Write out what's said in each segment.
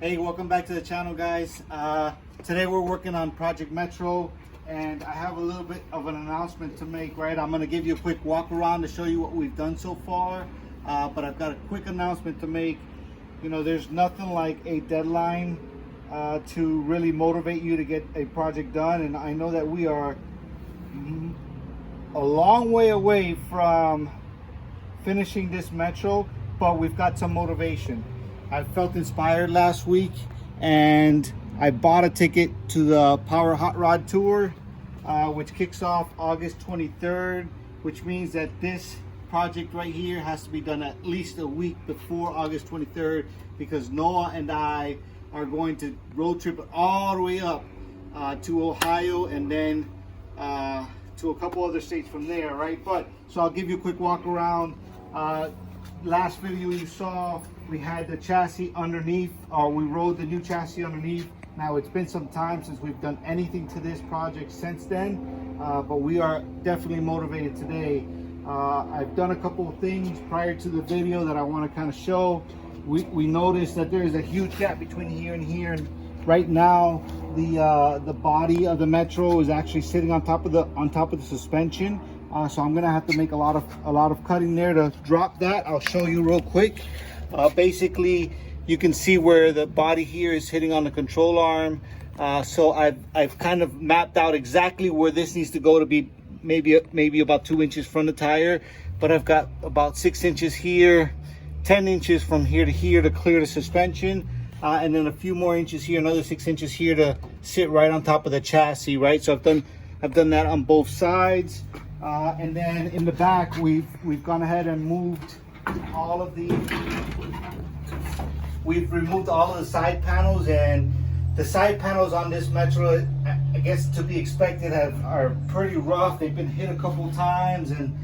Hey, welcome back to the channel, guys. Today we're working on Project Metro, and I have a little bit of an announcement to make, right? I'm going to give you a quick walk around to show you what we've done so far, but I've got a quick announcement to make. You know, there's nothing like a deadline to really motivate you to get a project done, and I know that we are a long way away from finishing this Metro, but we've got some motivation. I felt inspired last week and I bought a ticket to the Power Hot Rod Tour, which kicks off August 23rd, which means that this project right here has to be done at least a week before August 23rd, because Noah and I are going to road trip all the way up to Ohio, and then to a couple other states from there, right? But so I'll give you a quick walk around. Last video you saw, we had the chassis underneath, or we rode the new chassis underneath. Now it's been some time since we've done anything to this project since then, but we are definitely motivated today. I've done a couple of things prior to the video that I want to kind of show. We noticed that there is a huge gap between here and here, and right now the body of the Metro is actually sitting on top of the suspension. So I'm gonna have to make a lot of cutting there to drop that. I'll show you real quick. Basically, you can see where the body here is hitting on the control arm. So I've kind of mapped out exactly where this needs to go to be maybe about 2 inches from the tire. But I've got about 6 inches here, 10 inches from here to here to clear the suspension, and then a few more inches here, another 6 inches here to sit right on top of the chassis, right? So I've done that on both sides. And then in the back, we've gone ahead and moved all of we've removed all of the side panels, and the side panels on this Metro, I guess to be expected, are pretty rough. They've been hit a couple times, and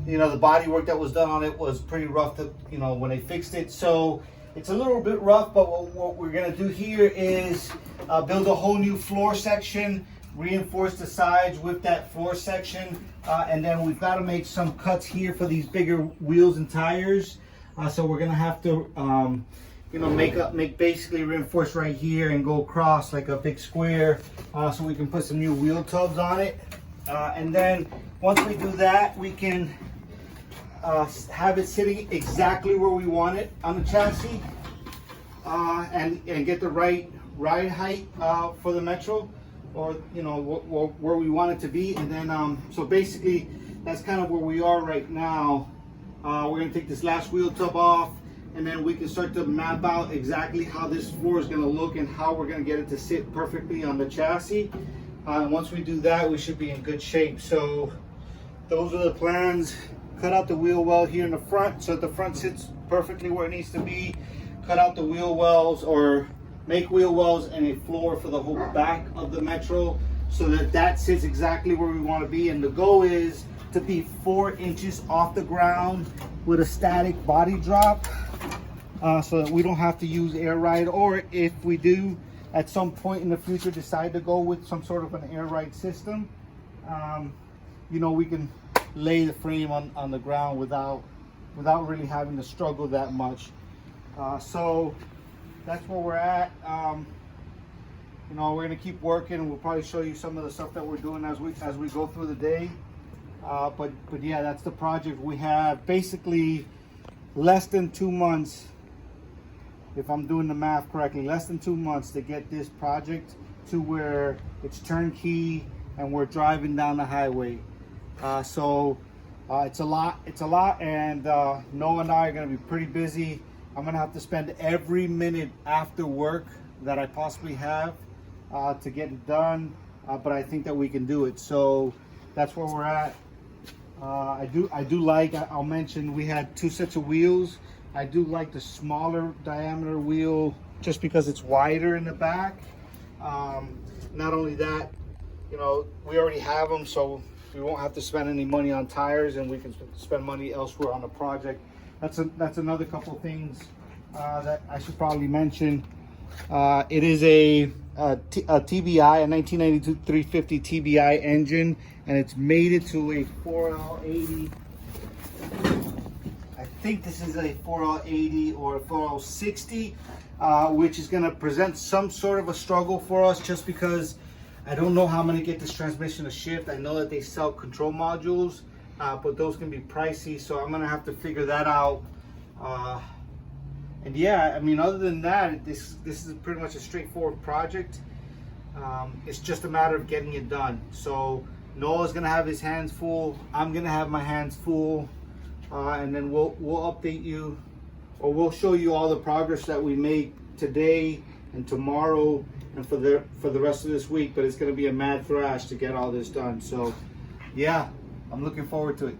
you know, the body work that was done on it was pretty rough to, you know, when they fixed it. So it's a little bit rough, but what we're gonna do here is build a whole new floor section, reinforce the sides with that floor section, and then we've got to make some cuts here for these bigger wheels and tires. So we're gonna have to you know, make basically reinforce right here and go across like a big square, so we can put some new wheel tubs on it. And then once we do that, we can have it sitting exactly where we want it on the chassis, and get the right ride height for the Metro, or you know, where we want it to be. And then so basically that's kind of where we are right now. We're gonna take this last wheel tub off, and then we can start to map out exactly how this floor is gonna look and how we're gonna get it to sit perfectly on the chassis. And once we do that, we should be in good shape. So those are the plans. Cut out the wheel well here in the front so that the front sits perfectly where it needs to be. Cut out the wheel wells, or make wheel wells and a floor for the whole back of the Metro, so that that sits exactly where we want to be. And the goal is to be 4 inches off the ground with a static body drop, so that we don't have to use air ride, or if we do at some point in the future decide to go with some sort of an air ride system, you know, we can lay the frame on the ground without really having to struggle that much. So that's where we're at. You know, we're gonna keep working, and we'll probably show you some of the stuff that we're doing as we go through the day. But yeah, that's the project. We have basically less than 2 months, if I'm doing the math correctly, less than 2 months to get this project to where it's turnkey and we're driving down the highway. So it's a lot, and Noah and I are gonna be pretty busy. I'm gonna have to spend every minute after work that I possibly have to get it done, but I think that we can do it. So that's where we're at. I do like, I'll mention, we had 2 sets of wheels. I do like the smaller diameter wheel just because it's wider in the back. Not only that, you know, we already have them, so we won't have to spend any money on tires, and we can spend money elsewhere on the project. That's another couple things that I should probably mention. It is a TBI, a 1992 350 TBI engine, and it's mated to a 4L80. I think this is a 4L80 or a 4L60. which is going to present some sort of a struggle for us just because I don't know how I'm going to get this transmission to shift. I know that they sell control modules, but those can be pricey, so I'm going to have to figure that out. And yeah, I mean, other than that, this is pretty much a straightforward project. It's just a matter of getting it done. So Noah's gonna have his hands full. I'm gonna have my hands full, and then we'll update you, or we'll show you all the progress that we make today and tomorrow and for the rest of this week. But it's gonna be a mad thrash to get all this done. So yeah, I'm looking forward to it.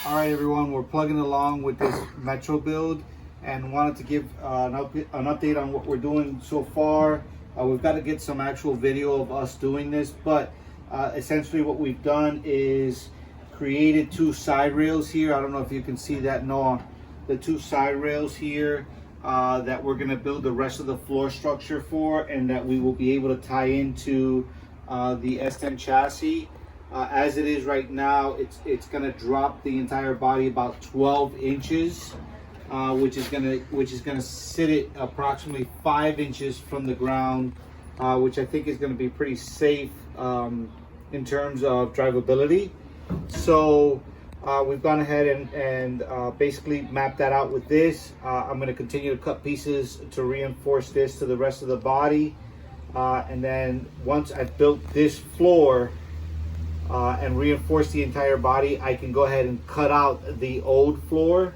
All right, everyone, we're plugging along with this Metro build and wanted to give an update on what we're doing so far. We've got to get some actual video of us doing this, but essentially what we've done is created 2 side rails here. I don't know if you can see that, Noah. The 2 side rails here that we're going to build the rest of the floor structure for, and that we will be able to tie into the S10 chassis. As it is right now, it's going to drop the entire body about 12 inches, which is going to sit it approximately 5 inches from the ground, which I think is going to be pretty safe in terms of drivability. So we've gone ahead and basically mapped that out with this. I'm going to continue to cut pieces to reinforce this to the rest of the body, and then once I've built this floor and reinforce the entire body, I can go ahead and cut out the old floor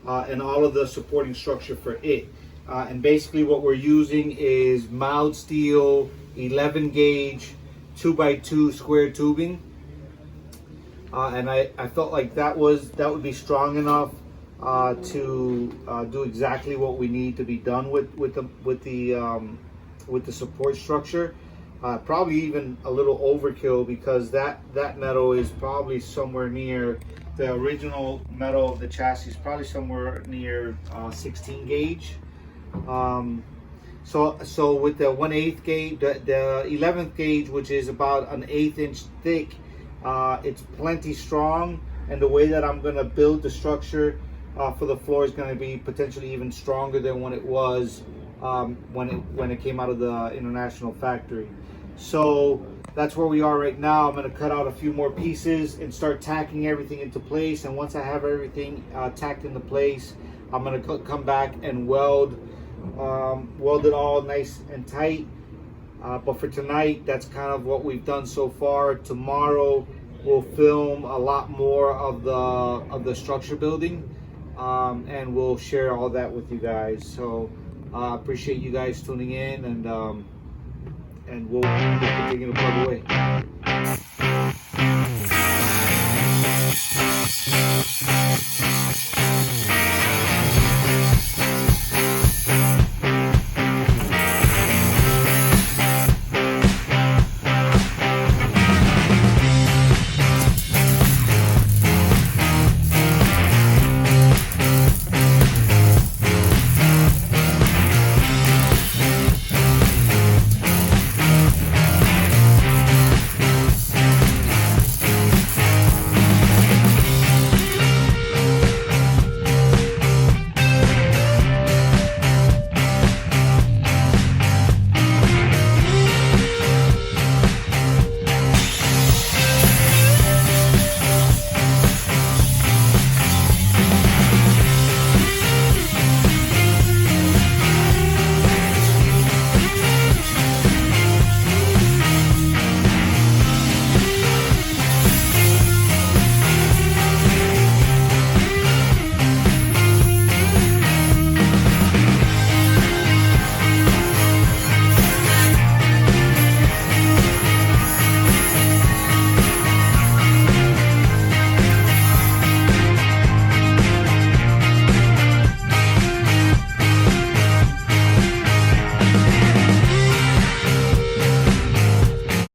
and all of the supporting structure for it. And basically what we're using is mild steel 11 gauge 2x2 square tubing, and I felt like that would be strong enough to do exactly what we need to be done with the support structure. Probably even a little overkill, because that metal is probably somewhere near the original metal of the chassis, is probably somewhere near 16 gauge. So with the 1/8 gauge, the 11th gauge, which is about an 1/8 inch thick, it's plenty strong. And the way that I'm going to build the structure for the floor is going to be potentially even stronger than when it was when it came out of the international factory. So that's where we are right now. I'm going to cut out a few more pieces and start tacking everything into place. And once I have everything tacked into place, I'm going to come back and weld it all nice and tight. But for tonight, that's kind of what we've done so far. Tomorrow we'll film a lot more of the structure building, and we'll share all that with you guys. So appreciate you guys tuning in, and we'll continue to plug away.